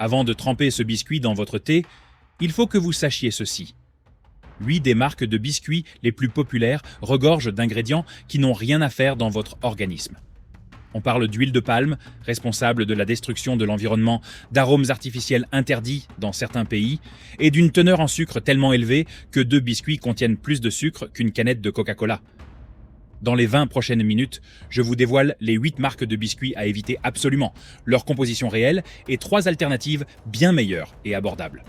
Avant de tremper ce biscuit dans votre thé, il faut que vous sachiez ceci. 8 des marques de biscuits les plus populaires regorgent d'ingrédients qui n'ont rien à faire dans votre organisme. On parle d'huile de palme, responsable de la destruction de l'environnement, d'arômes artificiels interdits dans certains pays, et d'une teneur en sucre tellement élevée que 2 biscuits contiennent plus de sucre qu'une canette de Coca-Cola. Dans les 20 prochaines minutes, je vous dévoile les 8 marques de biscuits à éviter absolument, leur composition réelle et 3 alternatives bien meilleures et abordables.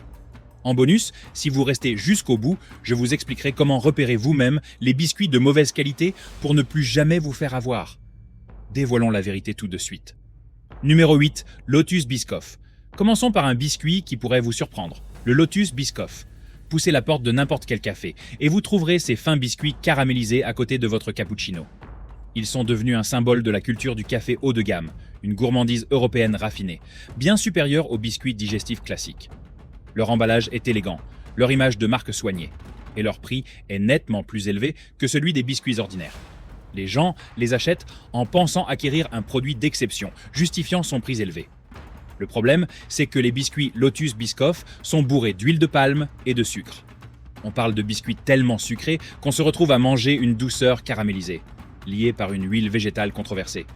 En bonus, si vous restez jusqu'au bout, je vous expliquerai comment repérer vous-même les biscuits de mauvaise qualité pour ne plus jamais vous faire avoir. Dévoilons la vérité tout de suite. Numéro 8, Lotus Biscoff. Commençons par un biscuit qui pourrait vous surprendre, le Lotus Biscoff. Poussez la porte de n'importe quel café et vous trouverez ces fins biscuits caramélisés à côté de votre cappuccino. Ils sont devenus un symbole de la culture du café haut de gamme, une gourmandise européenne raffinée, bien supérieure aux biscuits digestifs classiques. Leur emballage est élégant, leur image de marque soignée, et leur prix est nettement plus élevé que celui des biscuits ordinaires. Les gens les achètent en pensant acquérir un produit d'exception, justifiant son prix élevé. Le problème, c'est que les biscuits Lotus Biscoff sont bourrés d'huile de palme et de sucre. On parle de biscuits tellement sucrés qu'on se retrouve à manger une douceur caramélisée, liée par une huile végétale controversée.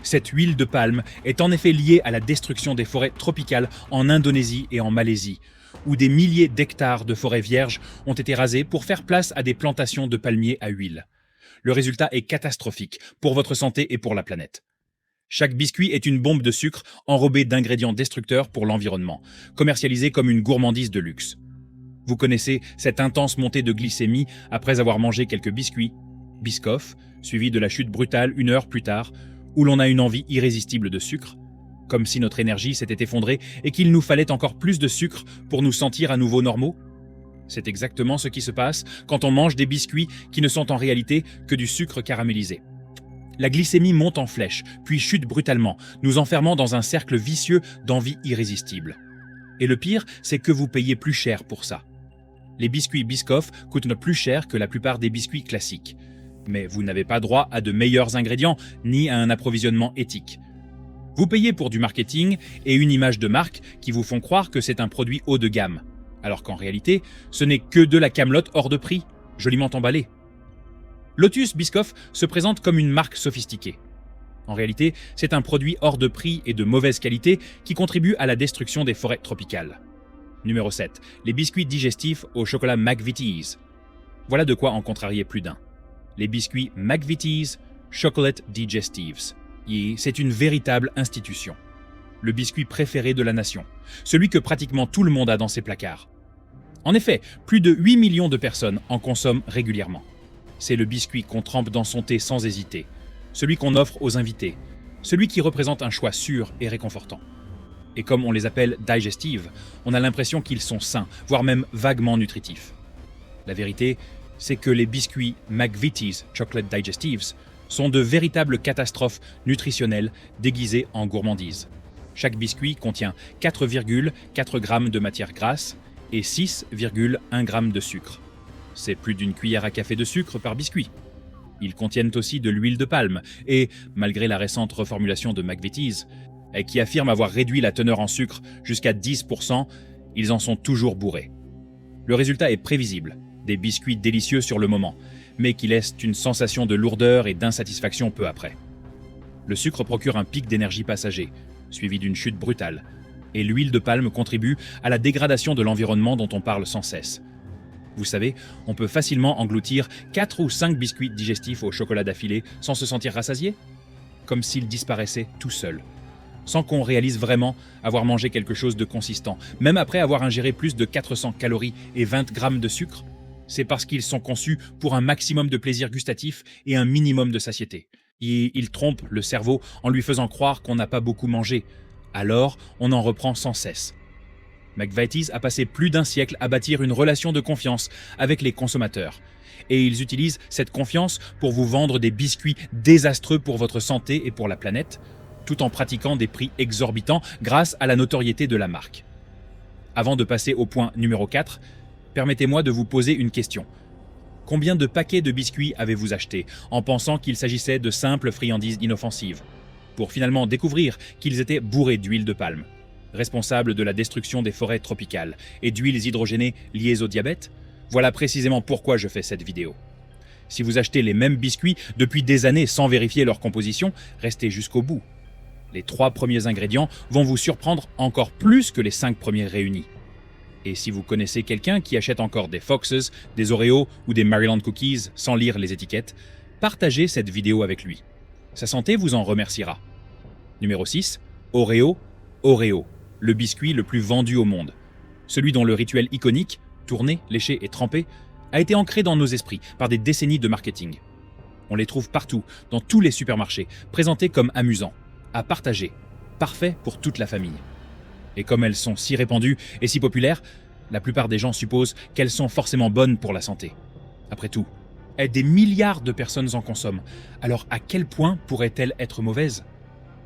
Cette huile de palme est en effet liée à la destruction des forêts tropicales en Indonésie et en Malaisie, où des milliers d'hectares de forêts vierges ont été rasés pour faire place à des plantations de palmiers à huile. Le résultat est catastrophique pour votre santé et pour la planète. Chaque biscuit est une bombe de sucre enrobée d'ingrédients destructeurs pour l'environnement, commercialisée comme une gourmandise de luxe. Vous connaissez cette intense montée de glycémie après avoir mangé quelques biscuits, Biscoff, suivi de la chute brutale 1 heure plus tard, où l'on a une envie irrésistible de sucre, comme si notre énergie s'était effondrée et qu'il nous fallait encore plus de sucre pour nous sentir à nouveau normaux. C'est exactement ce qui se passe quand on mange des biscuits qui ne sont en réalité que du sucre caramélisé. La glycémie monte en flèche, puis chute brutalement, nous enfermant dans un cercle vicieux d'envie irrésistible. Et le pire, c'est que vous payez plus cher pour ça. Les biscuits Biscoff coûtent plus cher que la plupart des biscuits classiques. Mais vous n'avez pas droit à de meilleurs ingrédients, ni à un approvisionnement éthique. Vous payez pour du marketing et une image de marque qui vous font croire que c'est un produit haut de gamme, alors qu'en réalité, ce n'est que de la camelote hors de prix, joliment emballée. Lotus Biscoff se présente comme une marque sophistiquée. En réalité, c'est un produit hors de prix et de mauvaise qualité qui contribue à la destruction des forêts tropicales. Numéro 7. Les biscuits digestifs au chocolat McVitie's. Voilà de quoi en contrarier plus d'un. Les biscuits McVitie's Chocolate Digestives. Et c'est une véritable institution. Le biscuit préféré de la nation. Celui que pratiquement tout le monde a dans ses placards. En effet, plus de 8 millions de personnes en consomment régulièrement. C'est le biscuit qu'on trempe dans son thé sans hésiter, celui qu'on offre aux invités, celui qui représente un choix sûr et réconfortant. Et comme on les appelle digestives, on a l'impression qu'ils sont sains, voire même vaguement nutritifs. La vérité, c'est que les biscuits McVitie's Chocolate Digestives sont de véritables catastrophes nutritionnelles déguisées en gourmandises. Chaque biscuit contient 4,4 grammes de matière grasse et 6,1 grammes de sucre. C'est plus d'une cuillère à café de sucre par biscuit. Ils contiennent aussi de l'huile de palme et, malgré la récente reformulation de McVitie's, qui affirme avoir réduit la teneur en sucre jusqu'à 10%, ils en sont toujours bourrés. Le résultat est prévisible, des biscuits délicieux sur le moment, mais qui laissent une sensation de lourdeur et d'insatisfaction peu après. Le sucre procure un pic d'énergie passager, suivi d'une chute brutale, et l'huile de palme contribue à la dégradation de l'environnement dont on parle sans cesse. Vous savez, on peut facilement engloutir 4 ou 5 biscuits digestifs au chocolat d'affilée sans se sentir rassasié, comme s'ils disparaissaient tout seuls, sans qu'on réalise vraiment avoir mangé quelque chose de consistant, même après avoir ingéré plus de 400 calories et 20 grammes de sucre. C'est parce qu'ils sont conçus pour un maximum de plaisir gustatif et un minimum de satiété. Et ils trompent le cerveau en lui faisant croire qu'on n'a pas beaucoup mangé. Alors, on en reprend sans cesse. McVitie's a passé plus d'1 siècle à bâtir une relation de confiance avec les consommateurs. Et ils utilisent cette confiance pour vous vendre des biscuits désastreux pour votre santé et pour la planète, tout en pratiquant des prix exorbitants grâce à la notoriété de la marque. Avant de passer au point numéro 4, permettez-moi de vous poser une question. Combien de paquets de biscuits avez-vous acheté en pensant qu'il s'agissait de simples friandises inoffensives, pour finalement découvrir qu'ils étaient bourrés d'huile de palme? responsable de la destruction des forêts tropicales, et d'huiles hydrogénées liées au diabète? Voilà précisément pourquoi je fais cette vidéo. Si vous achetez les mêmes biscuits depuis des années sans vérifier leur composition, restez jusqu'au bout. Les 3 premiers ingrédients vont vous surprendre encore plus que les 5 premiers réunis. Et si vous connaissez quelqu'un qui achète encore des Foxes, des Oreos ou des Maryland Cookies sans lire les étiquettes, partagez cette vidéo avec lui. Sa santé vous en remerciera. Numéro 6. Oreo, le biscuit le plus vendu au monde. Celui dont le rituel iconique, tourner, lécher et tremper, a été ancré dans nos esprits par des décennies de marketing. On les trouve partout, dans tous les supermarchés, présentés comme amusants, à partager, parfaits pour toute la famille. Et comme elles sont si répandues et si populaires, la plupart des gens supposent qu'elles sont forcément bonnes pour la santé. Après tout, des milliards de personnes en consomment, alors à quel point pourraient-elles être mauvaises ?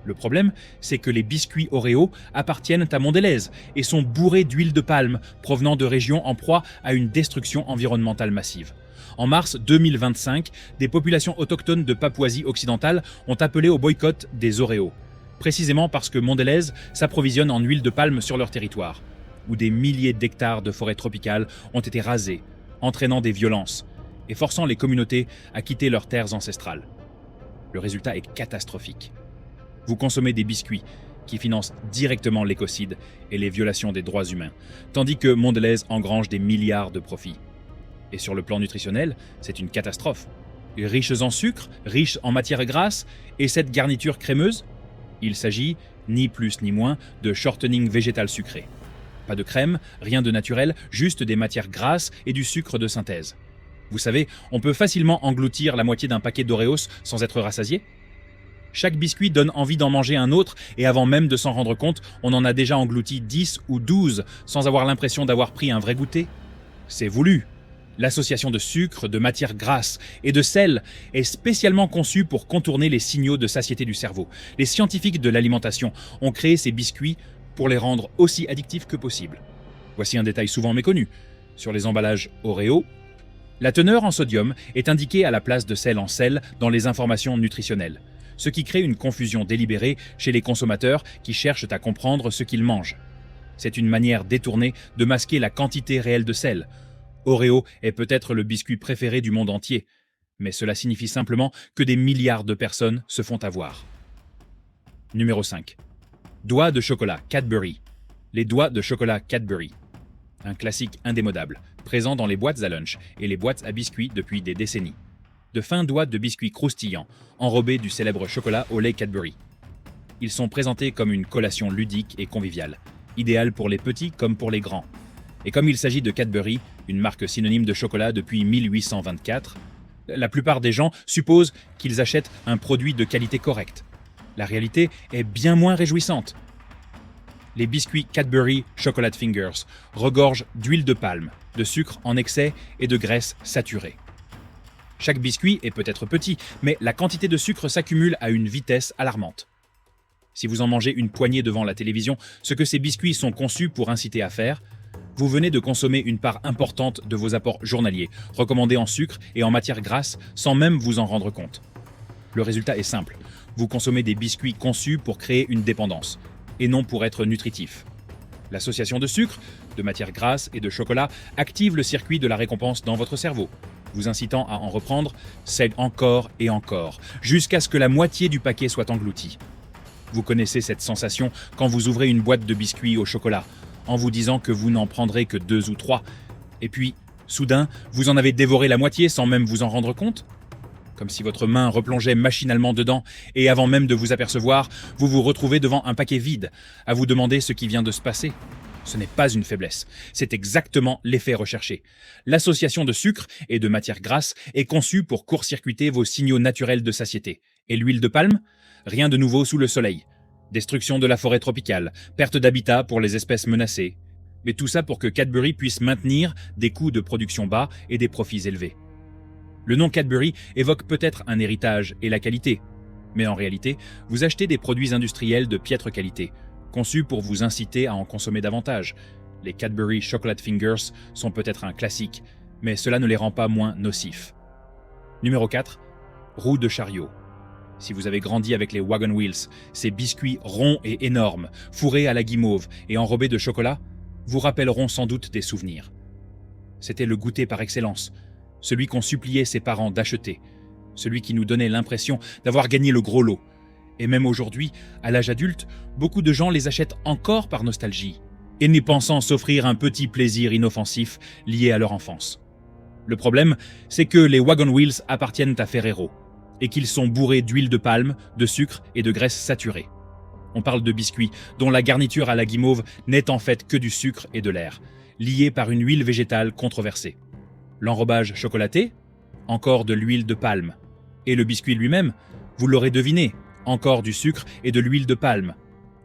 Le problème, c'est que les biscuits Oreo appartiennent à Mondelez et sont bourrés d'huile de palme provenant de régions en proie à une destruction environnementale massive. En mars 2025, des populations autochtones de Papouasie occidentale ont appelé au boycott des Oreos, précisément parce que Mondelez s'approvisionne en huile de palme sur leur territoire, où des milliers d'hectares de forêts tropicales ont été rasés, entraînant des violences et forçant les communautés à quitter leurs terres ancestrales. Le résultat est catastrophique. Vous consommez des biscuits qui financent directement l'écocide et les violations des droits humains, tandis que Mondelez engrange des milliards de profits. Et sur le plan nutritionnel, c'est une catastrophe. Riches en sucre, riches en matières grasses, et cette garniture crémeuse? Il s'agit, ni plus ni moins, de shortening végétal sucré. Pas de crème, rien de naturel, juste des matières grasses et du sucre de synthèse. Vous savez, on peut facilement engloutir la moitié d'un paquet d'Oreos sans être rassasié. Chaque biscuit donne envie d'en manger un autre et avant même de s'en rendre compte, on en a déjà englouti 10 ou 12 sans avoir l'impression d'avoir pris un vrai goûter. C'est voulu. L'association de sucre, de matières grasses et de sel est spécialement conçue pour contourner les signaux de satiété du cerveau. Les scientifiques de l'alimentation ont créé ces biscuits pour les rendre aussi addictifs que possible. Voici un détail souvent méconnu. Sur les emballages Oreo, la teneur en sodium est indiquée à la place de celle en sel dans les informations nutritionnelles, ce qui crée une confusion délibérée chez les consommateurs qui cherchent à comprendre ce qu'ils mangent. C'est une manière détournée de masquer la quantité réelle de sel. Oreo est peut-être le biscuit préféré du monde entier, mais cela signifie simplement que des milliards de personnes se font avoir. Numéro 5. Doigts de chocolat Cadbury. Les doigts de chocolat Cadbury. Un classique indémodable, présent dans les boîtes à lunch et les boîtes à biscuits depuis des décennies. De fins doigts de biscuits croustillants, enrobés du célèbre chocolat au lait Cadbury. Ils sont présentés comme une collation ludique et conviviale, idéale pour les petits comme pour les grands. Et comme il s'agit de Cadbury, une marque synonyme de chocolat depuis 1824, la plupart des gens supposent qu'ils achètent un produit de qualité correcte. La réalité est bien moins réjouissante. Les biscuits Cadbury Chocolate Fingers regorgent d'huile de palme, de sucre en excès et de graisse saturée. Chaque biscuit est peut-être petit, mais la quantité de sucre s'accumule à une vitesse alarmante. Si vous en mangez une poignée devant la télévision, ce que ces biscuits sont conçus pour inciter à faire, vous venez de consommer une part importante de vos apports journaliers, recommandés en sucre et en matières grasses, sans même vous en rendre compte. Le résultat est simple. Vous consommez des biscuits conçus pour créer une dépendance, et non pour être nutritifs. L'association de sucre, de matières grasses et de chocolat active le circuit de la récompense dans votre cerveau, vous incitant à en reprendre, c'est encore et encore, jusqu'à ce que la moitié du paquet soit englouti. Vous connaissez cette sensation quand vous ouvrez une boîte de biscuits au chocolat, en vous disant que vous n'en prendrez que 2 ou 3, et puis, soudain, vous en avez dévoré la moitié sans même vous en rendre compte ? Comme si votre main replongeait machinalement dedans, et avant même de vous apercevoir, vous vous retrouvez devant un paquet vide, à vous demander ce qui vient de se passer. Ce n'est pas une faiblesse, c'est exactement l'effet recherché. L'association de sucre et de matières grasses est conçue pour court-circuiter vos signaux naturels de satiété. Et l'huile de palme ? Rien de nouveau sous le soleil. Destruction de la forêt tropicale, perte d'habitat pour les espèces menacées. Mais tout ça pour que Cadbury puisse maintenir des coûts de production bas et des profits élevés. Le nom Cadbury évoque peut-être un héritage et la qualité, mais en réalité, vous achetez des produits industriels de piètre qualité, conçus pour vous inciter à en consommer davantage. Les Cadbury Chocolate Fingers sont peut-être un classique, mais cela ne les rend pas moins nocifs. Numéro 4. Roue de chariot. Si vous avez grandi avec les Wagon Wheels, ces biscuits ronds et énormes, fourrés à la guimauve et enrobés de chocolat, vous rappelleront sans doute des souvenirs. C'était le goûter par excellence, celui qu'on suppliait ses parents d'acheter, celui qui nous donnait l'impression d'avoir gagné le gros lot. Et même aujourd'hui, à l'âge adulte, beaucoup de gens les achètent encore par nostalgie, et n'y pensant s'offrir un petit plaisir inoffensif lié à leur enfance. Le problème, c'est que les Wagon Wheels appartiennent à Ferrero, et qu'ils sont bourrés d'huile de palme, de sucre et de graisse saturée. On parle de biscuits dont la garniture à la guimauve n'est en fait que du sucre et de l'air, liés par une huile végétale controversée. L'enrobage chocolaté, encore de l'huile de palme. Et le biscuit lui-même, vous l'aurez deviné, encore du sucre et de l'huile de palme.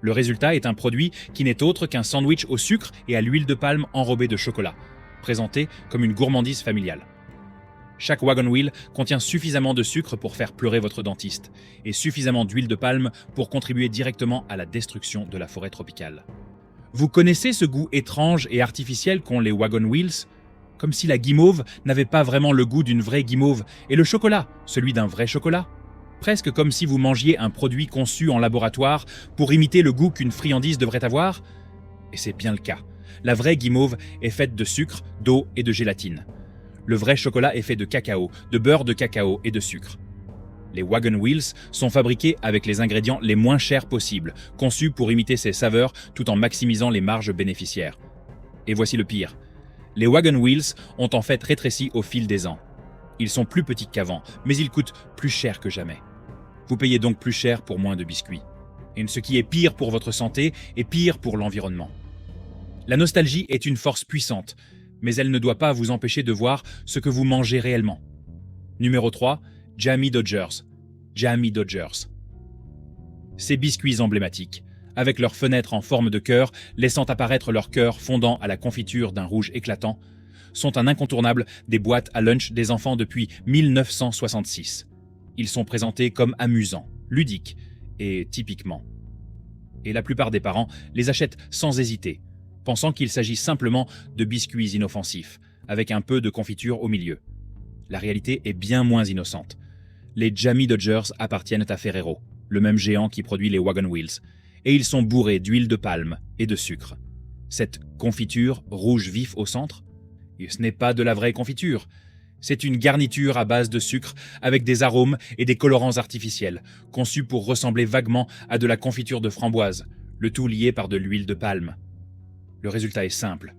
Le résultat est un produit qui n'est autre qu'un sandwich au sucre et à l'huile de palme enrobé de chocolat, présenté comme une gourmandise familiale. Chaque Wagon Wheel contient suffisamment de sucre pour faire pleurer votre dentiste et suffisamment d'huile de palme pour contribuer directement à la destruction de la forêt tropicale. Vous connaissez ce goût étrange et artificiel qu'ont les Wagon Wheels ? Comme si la guimauve n'avait pas vraiment le goût d'une vraie guimauve et le chocolat, celui d'un vrai chocolat. Presque comme si vous mangiez un produit conçu en laboratoire pour imiter le goût qu'une friandise devrait avoir. Et c'est bien le cas. La vraie guimauve est faite de sucre, d'eau et de gélatine. Le vrai chocolat est fait de cacao, de beurre de cacao et de sucre. Les Wagon Wheels sont fabriqués avec les ingrédients les moins chers possibles, conçus pour imiter ces saveurs tout en maximisant les marges bénéficiaires. Et voici le pire. Les Wagon Wheels ont en fait rétréci au fil des ans. Ils sont plus petits qu'avant, mais ils coûtent plus cher que jamais. Vous payez donc plus cher pour moins de biscuits. Et ce qui est pire pour votre santé est pire pour l'environnement. La nostalgie est une force puissante, mais elle ne doit pas vous empêcher de voir ce que vous mangez réellement. Numéro 3, Jammie Dodgers. Jammie Dodgers. Ces biscuits emblématiques, avec leurs fenêtres en forme de cœur, laissant apparaître leur cœur fondant à la confiture d'un rouge éclatant, sont un incontournable des boîtes à lunch des enfants depuis 1966. Ils sont présentés comme amusants, ludiques et typiquement. Et la plupart des parents les achètent sans hésiter, pensant qu'il s'agit simplement de biscuits inoffensifs, avec un peu de confiture au milieu. La réalité est bien moins innocente. Les Jammie Dodgers appartiennent à Ferrero, le même géant qui produit les Wagon Wheels, et ils sont bourrés d'huile de palme et de sucre. Cette confiture rouge vif au centre, ce n'est pas de la vraie confiture. C'est une garniture à base de sucre avec des arômes et des colorants artificiels, conçus pour ressembler vaguement à de la confiture de framboise, le tout lié par de l'huile de palme. Le résultat est simple.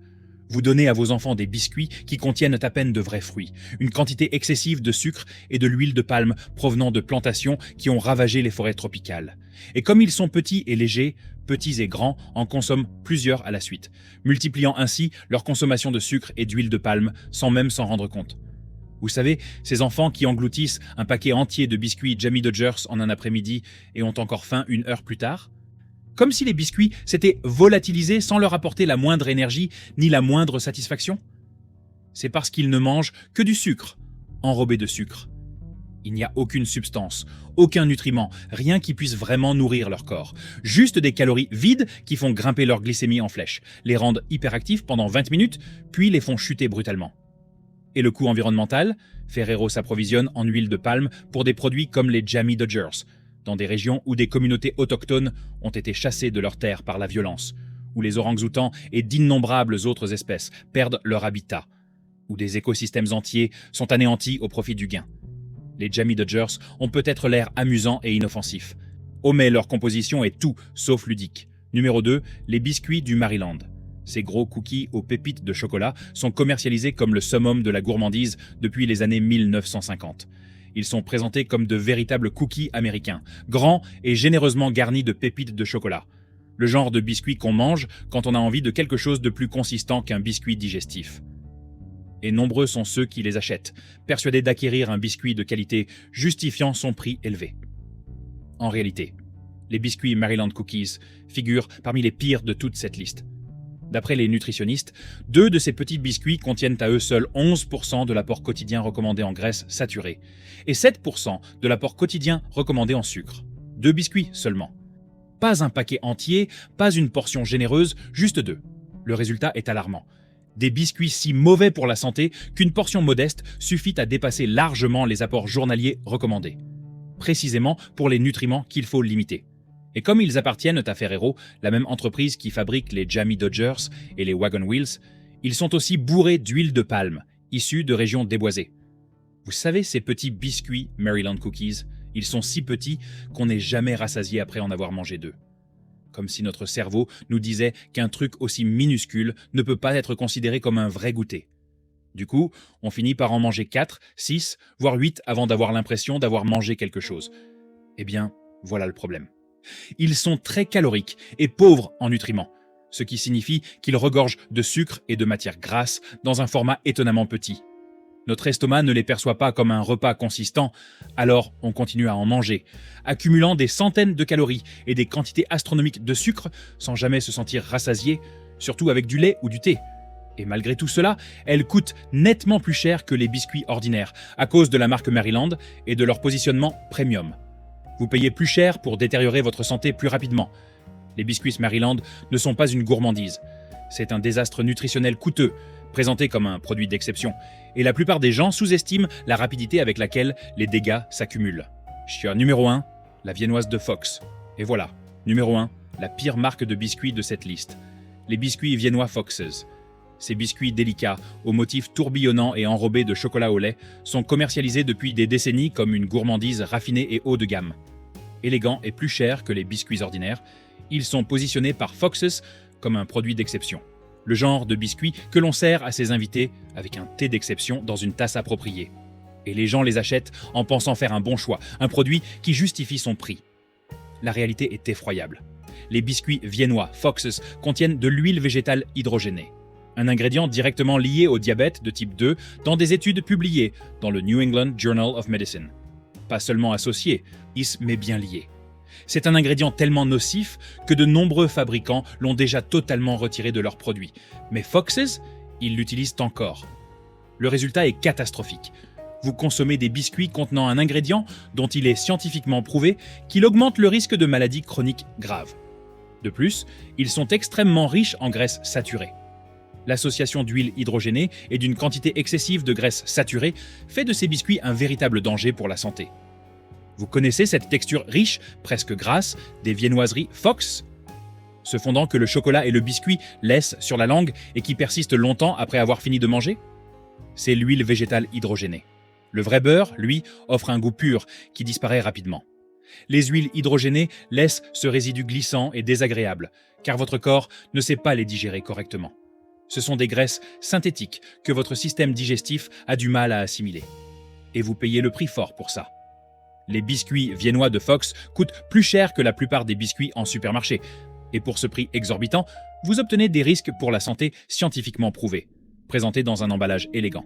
Vous donnez à vos enfants des biscuits qui contiennent à peine de vrais fruits, une quantité excessive de sucre et de l'huile de palme provenant de plantations qui ont ravagé les forêts tropicales. Et comme ils sont petits et légers, petits et grands en consomment plusieurs à la suite, multipliant ainsi leur consommation de sucre et d'huile de palme sans même s'en rendre compte. Vous savez, ces enfants qui engloutissent un paquet entier de biscuits Jammie Dodgers en un après-midi et ont encore faim 1 heure plus tard ? Comme si les biscuits s'étaient volatilisés sans leur apporter la moindre énergie ni la moindre satisfaction. C'est parce qu'ils ne mangent que du sucre, enrobé de sucre. Il n'y a aucune substance, aucun nutriment, rien qui puisse vraiment nourrir leur corps. Juste des calories vides qui font grimper leur glycémie en flèche, les rendent hyperactifs pendant 20 minutes, puis les font chuter brutalement. Et le coût environnemental ? Ferrero s'approvisionne en huile de palme pour des produits comme les Jammie Dodgers, dans des régions où des communautés autochtones ont été chassées de leurs terres par la violence, où les orang-outans et d'innombrables autres espèces perdent leur habitat, où des écosystèmes entiers sont anéantis au profit du gain. Les Jammie Dodgers ont peut-être l'air amusants et inoffensifs. Mais leur composition est tout sauf ludique. Numéro 2, les biscuits du Maryland. Ces gros cookies aux pépites de chocolat sont commercialisés comme le summum de la gourmandise depuis les années 1950. Ils sont présentés comme de véritables cookies américains, grands et généreusement garnis de pépites de chocolat. Le genre de biscuit qu'on mange quand on a envie de quelque chose de plus consistant qu'un biscuit digestif. Et nombreux sont ceux qui les achètent, persuadés d'acquérir un biscuit de qualité justifiant son prix élevé. En réalité, les biscuits Maryland Cookies figurent parmi les pires de toute cette liste. D'après les nutritionnistes, 2 de ces petits biscuits contiennent à eux seuls 11% de l'apport quotidien recommandé en graisse saturée et 7% de l'apport quotidien recommandé en sucre. 2 biscuits seulement. Pas un paquet entier, pas une portion généreuse, juste 2. Le résultat est alarmant. Des biscuits si mauvais pour la santé qu'une portion modeste suffit à dépasser largement les apports journaliers recommandés. précisément pour les nutriments qu'il faut limiter. Et comme ils appartiennent à Ferrero, la même entreprise qui fabrique les Jammy Dodgers et les Wagon Wheels, ils sont aussi bourrés d'huile de palme, issue de régions déboisées. Vous savez, ces petits biscuits Maryland Cookies, ils sont si petits qu'on n'est jamais rassasié après en avoir mangé d'eux. Comme si notre cerveau nous disait qu'un truc aussi minuscule ne peut pas être considéré comme un vrai goûter. Du coup, on finit par en manger 4, 6, voire 8 avant d'avoir l'impression d'avoir mangé quelque chose. Eh bien, voilà le problème. Ils sont très caloriques et pauvres en nutriments, ce qui signifie qu'ils regorgent de sucre et de matières grasses dans un format étonnamment petit. Notre estomac ne les perçoit pas comme un repas consistant, alors on continue à en manger, accumulant des centaines de calories et des quantités astronomiques de sucre sans jamais se sentir rassasié, surtout avec du lait ou du thé. Et malgré tout cela, elles coûtent nettement plus cher que les biscuits ordinaires, à cause de la marque Maryland et de leur positionnement premium. Vous payez plus cher pour détériorer votre santé plus rapidement. Les biscuits Maryland ne sont pas une gourmandise. C'est un désastre nutritionnel coûteux, présenté comme un produit d'exception, et la plupart des gens sous-estiment la rapidité avec laquelle les dégâts s'accumulent. Chia numéro 1, la viennoise de Fox. Et voilà, numéro 1, la pire marque de biscuits de cette liste. Les biscuits viennois Foxes. Ces biscuits délicats, aux motifs tourbillonnants et enrobés de chocolat au lait, sont commercialisés depuis des décennies comme une gourmandise raffinée et haut de gamme. Élégants et plus chers que les biscuits ordinaires, ils sont positionnés par Foxes comme un produit d'exception. Le genre de biscuit que l'on sert à ses invités avec un thé d'exception dans une tasse appropriée. Et les gens les achètent en pensant faire un bon choix, un produit qui justifie son prix. La réalité est effroyable. Les biscuits viennois Foxes contiennent de l'huile végétale hydrogénée, un ingrédient directement lié au diabète de type 2 dans des études publiées dans le New England Journal of Medicine. Pas seulement associé, mais bien lié. C'est un ingrédient tellement nocif que de nombreux fabricants l'ont déjà totalement retiré de leurs produits. Mais Foxes, ils l'utilisent encore. Le résultat est catastrophique. Vous consommez des biscuits contenant un ingrédient dont il est scientifiquement prouvé qu'il augmente le risque de maladies chroniques graves. De plus, ils sont extrêmement riches en graisses saturées. L'association d'huile hydrogénée et d'une quantité excessive de graisses saturées fait de ces biscuits un véritable danger pour la santé. Vous connaissez cette texture riche, presque grasse, des viennoiseries Fox ? Ce fondant que le chocolat et le biscuit laissent sur la langue et qui persiste longtemps après avoir fini de manger ? C'est l'huile végétale hydrogénée. Le vrai beurre, lui, offre un goût pur qui disparaît rapidement. Les huiles hydrogénées laissent ce résidu glissant et désagréable, car votre corps ne sait pas les digérer correctement. Ce sont des graisses synthétiques que votre système digestif a du mal à assimiler. Et vous payez le prix fort pour ça. Les biscuits viennois de Fox coûtent plus cher que la plupart des biscuits en supermarché. Et pour ce prix exorbitant, vous obtenez des risques pour la santé scientifiquement prouvés, présentés dans un emballage élégant.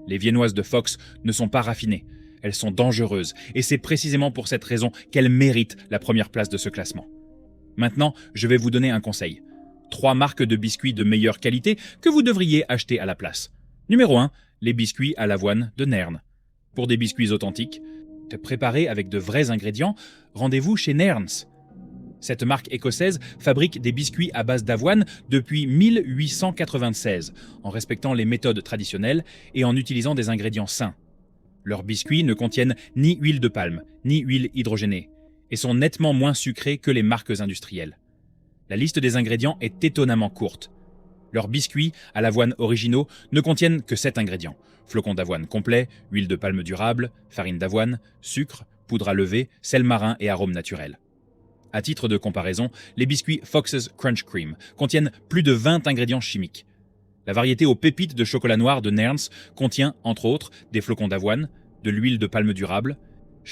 Les viennoises de Fox ne sont pas raffinées, elles sont dangereuses, et c'est précisément pour cette raison qu'elles méritent la première place de ce classement. Maintenant, je vais vous donner un conseil. 3 marques de biscuits de meilleure qualité que vous devriez acheter à la place. Numéro 1, les biscuits à l'avoine de Nairn. Pour des biscuits authentiques, préparés avec de vrais ingrédients, rendez-vous chez Nairn's. Cette marque écossaise fabrique des biscuits à base d'avoine depuis 1896, en respectant les méthodes traditionnelles et en utilisant des ingrédients sains. Leurs biscuits ne contiennent ni huile de palme, ni huile hydrogénée, et sont nettement moins sucrés que les marques industrielles. La liste des ingrédients est étonnamment courte. Leurs biscuits à l'avoine originaux ne contiennent que 7 ingrédients. Flocons d'avoine complets, huile de palme durable, farine d'avoine, sucre, poudre à lever, sel marin et arômes naturels. À titre de comparaison, les biscuits Fox's Crunch Cream contiennent plus de 20 ingrédients chimiques. La variété aux pépites de chocolat noir de Nairn's contient, entre autres, des flocons d'avoine, de l'huile de palme durable,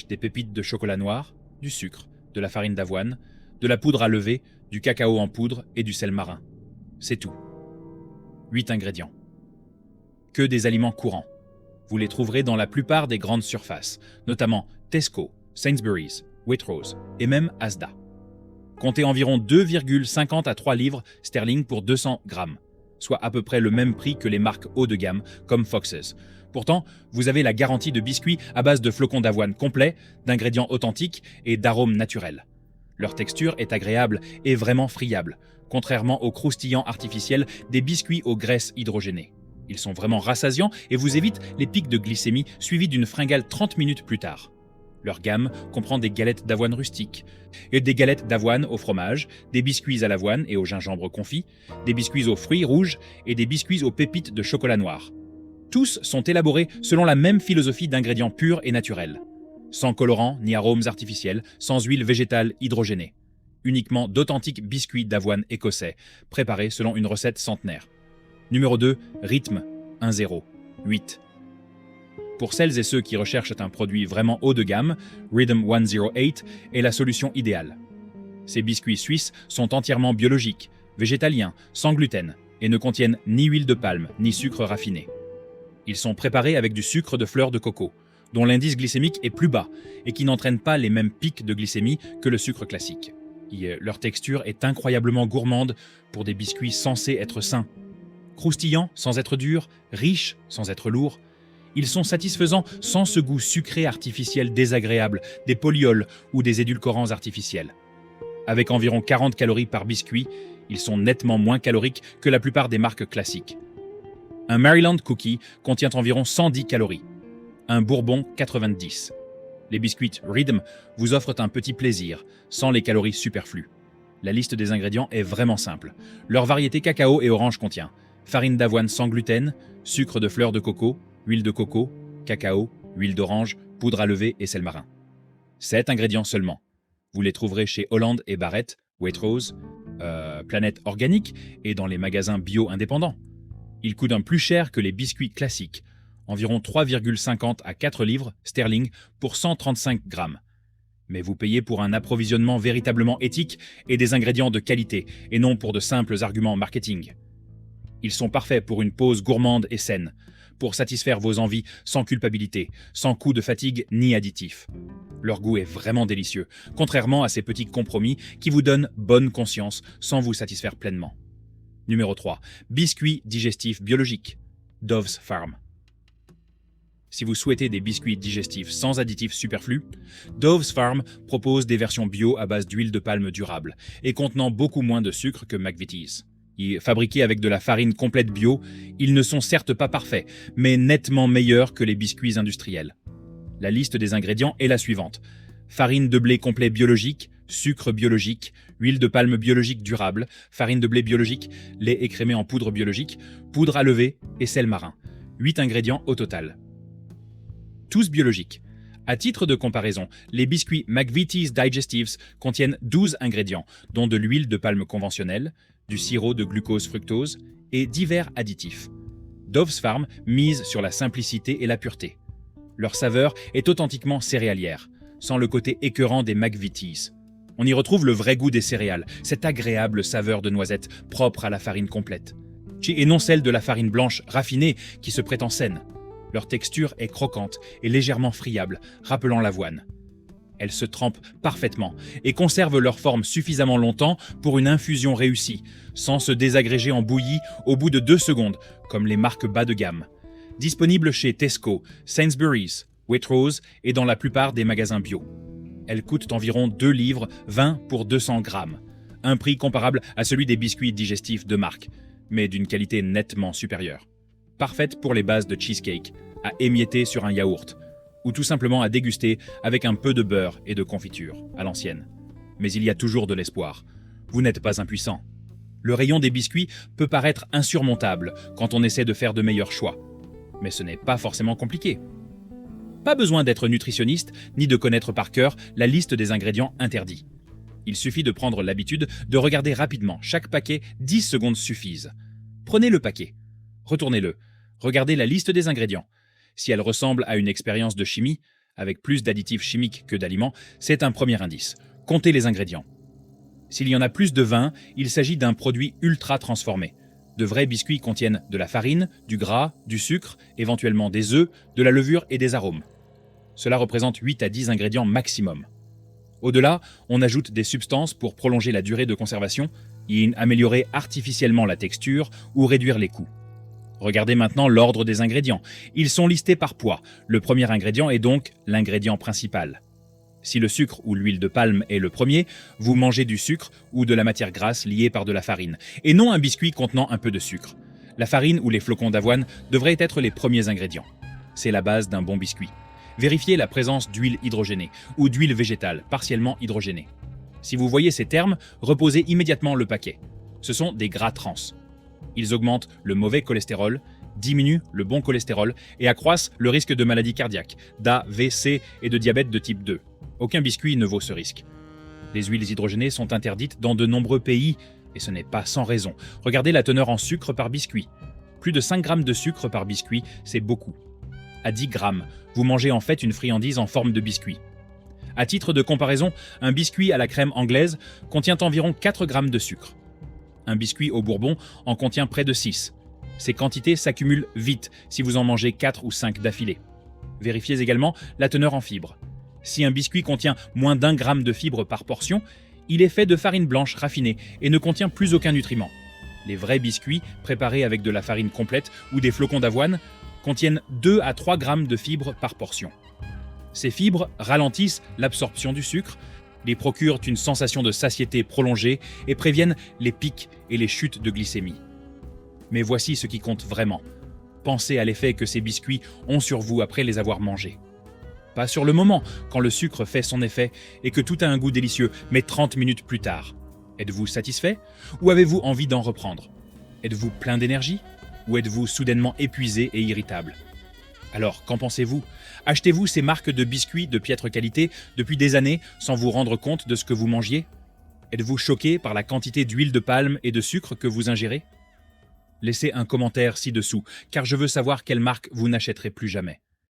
des pépites de chocolat noir, du sucre, de la farine d'avoine, de la poudre à lever, du cacao en poudre et du sel marin. C'est tout. 8 ingrédients. Que des aliments courants. Vous les trouverez dans la plupart des grandes surfaces, notamment Tesco, Sainsbury's, Waitrose et même Asda. Comptez environ 2,50 à 3 livres sterling pour 200 grammes, soit à peu près le même prix que les marques haut de gamme comme Fox's. Pourtant, vous avez la garantie de biscuits à base de flocons d'avoine complets, d'ingrédients authentiques et d'arômes naturels. Leur texture est agréable et vraiment friable, contrairement aux croustillants artificiels des biscuits aux graisses hydrogénées. Ils sont vraiment rassasiants et vous évitent les pics de glycémie suivis d'une fringale 30 minutes plus tard. Leur gamme comprend des galettes d'avoine rustiques, et des galettes d'avoine au fromage, des biscuits à l'avoine et au gingembre confit, des biscuits aux fruits rouges et des biscuits aux pépites de chocolat noir. Tous sont élaborés selon la même philosophie d'ingrédients purs et naturels, sans colorants ni arômes artificiels, sans huile végétale hydrogénée. Uniquement d'authentiques biscuits d'avoine écossais, préparés selon une recette centenaire. Numéro 2, Rythme 1-0, 8. Pour celles et ceux qui recherchent un produit vraiment haut de gamme, Rhythm 108 est la solution idéale. Ces biscuits suisses sont entièrement biologiques, végétaliens, sans gluten, et ne contiennent ni huile de palme, ni sucre raffiné. Ils sont préparés avec du sucre de fleur de coco, dont l'indice glycémique est plus bas et qui n'entraîne pas les mêmes pics de glycémie que le sucre classique. Leur texture est incroyablement gourmande pour des biscuits censés être sains. Croustillants sans être durs, riches sans être lourds, ils sont satisfaisants sans ce goût sucré artificiel désagréable des polyols ou des édulcorants artificiels. Avec environ 40 calories par biscuit, ils sont nettement moins caloriques que la plupart des marques classiques. Un Maryland Cookie contient environ 110 calories, un Bourbon 90. Les biscuits Rhythm vous offrent un petit plaisir, sans les calories superflues. La liste des ingrédients est vraiment simple. Leur variété cacao et orange contient farine d'avoine sans gluten, sucre de fleur de coco, huile de coco, cacao, huile d'orange, poudre à lever et sel marin. 7 ingrédients seulement. Vous les trouverez chez Holland et Barrett, Waitrose, Planète Organique et dans les magasins bio indépendants. Ils coûtent un plus cher que les biscuits classiques, environ 3,50 à 4 livres sterling pour 135 grammes. Mais vous payez pour un approvisionnement véritablement éthique et des ingrédients de qualité, et non pour de simples arguments marketing. Ils sont parfaits pour une pause gourmande et saine, pour satisfaire vos envies sans culpabilité, sans coup de fatigue ni additifs. Leur goût est vraiment délicieux, contrairement à ces petits compromis qui vous donnent bonne conscience sans vous satisfaire pleinement. Numéro 3. Biscuits digestifs biologiques. Dove's Farm. Si vous souhaitez des biscuits digestifs sans additifs superflus, Dove's Farm propose des versions bio à base d'huile de palme durable et contenant beaucoup moins de sucre que McVitie's. Fabriqués avec de la farine complète bio, ils ne sont certes pas parfaits, mais nettement meilleurs que les biscuits industriels. La liste des ingrédients est la suivante. Farine de blé complet biologique, sucre biologique, huile de palme biologique durable, farine de blé biologique, lait écrémé en poudre biologique, poudre à lever et sel marin. 8 ingrédients au total. Tous biologiques. À titre de comparaison, les biscuits McVitie's Digestives contiennent 12 ingrédients, dont de l'huile de palme conventionnelle, du sirop de glucose-fructose et divers additifs. Dove's Farm mise sur la simplicité et la pureté. Leur saveur est authentiquement céréalière, sans le côté écœurant des McVitie's. On y retrouve le vrai goût des céréales, cette agréable saveur de noisette propre à la farine complète. Et non celle de la farine blanche raffinée qui se prétend saine. Leur texture est croquante et légèrement friable, rappelant l'avoine. Elles se trempent parfaitement et conservent leur forme suffisamment longtemps pour une infusion réussie, sans se désagréger en bouillie au bout de 2 secondes, comme les marques bas de gamme. Disponibles chez Tesco, Sainsbury's, Waitrose et dans la plupart des magasins bio. Elles coûtent environ 2 livres 20 pour 200 grammes, un prix comparable à celui des biscuits digestifs de marque, mais d'une qualité nettement supérieure. Parfaite pour les bases de cheesecake, à émietter sur un yaourt, ou tout simplement à déguster avec un peu de beurre et de confiture, à l'ancienne. Mais il y a toujours de l'espoir. Vous n'êtes pas impuissant. Le rayon des biscuits peut paraître insurmontable quand on essaie de faire de meilleurs choix. Mais ce n'est pas forcément compliqué. Pas besoin d'être nutritionniste ni de connaître par cœur la liste des ingrédients interdits. Il suffit de prendre l'habitude de regarder rapidement chaque paquet, 10 secondes suffisent. Prenez le paquet, retournez-le, regardez la liste des ingrédients. Si elle ressemble à une expérience de chimie, avec plus d'additifs chimiques que d'aliments, c'est un premier indice. Comptez les ingrédients. S'il y en a plus de 20, il s'agit d'un produit ultra transformé. De vrais biscuits contiennent de la farine, du gras, du sucre, éventuellement des œufs, de la levure et des arômes. Cela représente 8 à 10 ingrédients maximum. Au-delà, on ajoute des substances pour prolonger la durée de conservation, améliorer artificiellement la texture ou réduire les coûts. Regardez maintenant l'ordre des ingrédients. Ils sont listés par poids. Le premier ingrédient est donc l'ingrédient principal. Si le sucre ou l'huile de palme est le premier, vous mangez du sucre ou de la matière grasse liée par de la farine, et non un biscuit contenant un peu de sucre. La farine ou les flocons d'avoine devraient être les premiers ingrédients. C'est la base d'un bon biscuit. Vérifiez la présence d'huile hydrogénée ou d'huile végétale partiellement hydrogénée. Si vous voyez ces termes, reposez immédiatement le paquet. Ce sont des gras trans. Ils augmentent le mauvais cholestérol, diminuent le bon cholestérol et accroissent le risque de maladies cardiaques, d'AVC et de diabète de type 2. Aucun biscuit ne vaut ce risque. Les huiles hydrogénées sont interdites dans de nombreux pays, et ce n'est pas sans raison. Regardez la teneur en sucre par biscuit. Plus de 5 grammes de sucre par biscuit, c'est beaucoup. À 10 grammes, vous mangez en fait une friandise en forme de biscuit. À titre de comparaison, un biscuit à la crème anglaise contient environ 4 grammes de sucre. Un biscuit au bourbon en contient près de 6. Ces quantités s'accumulent vite si vous en mangez 4 ou 5 d'affilée. Vérifiez également la teneur en fibres. Si un biscuit contient moins d'1 gramme de fibres par portion, il est fait de farine blanche raffinée et ne contient plus aucun nutriment. Les vrais biscuits, préparés avec de la farine complète ou des flocons d'avoine, contiennent 2 à 3 grammes de fibres par portion. Ces fibres ralentissent l'absorption du sucre, les procurent une sensation de satiété prolongée et préviennent les pics et les chutes de glycémie. Mais voici ce qui compte vraiment. Pensez à l'effet que ces biscuits ont sur vous après les avoir mangés. Pas sur le moment, quand le sucre fait son effet et que tout a un goût délicieux, mais 30 minutes plus tard. Êtes-vous satisfait ou avez-vous envie d'en reprendre? Êtes-vous plein d'énergie ou êtes-vous soudainement épuisé et irritable? Alors, qu'en pensez-vous? Achetez-vous ces marques de biscuits de piètre qualité depuis des années sans vous rendre compte de ce que vous mangiez? Êtes-vous choqué par la quantité d'huile de palme et de sucre que vous ingérez? Laissez un commentaire ci-dessous, car je veux savoir quelle marque vous n'achèterez plus jamais.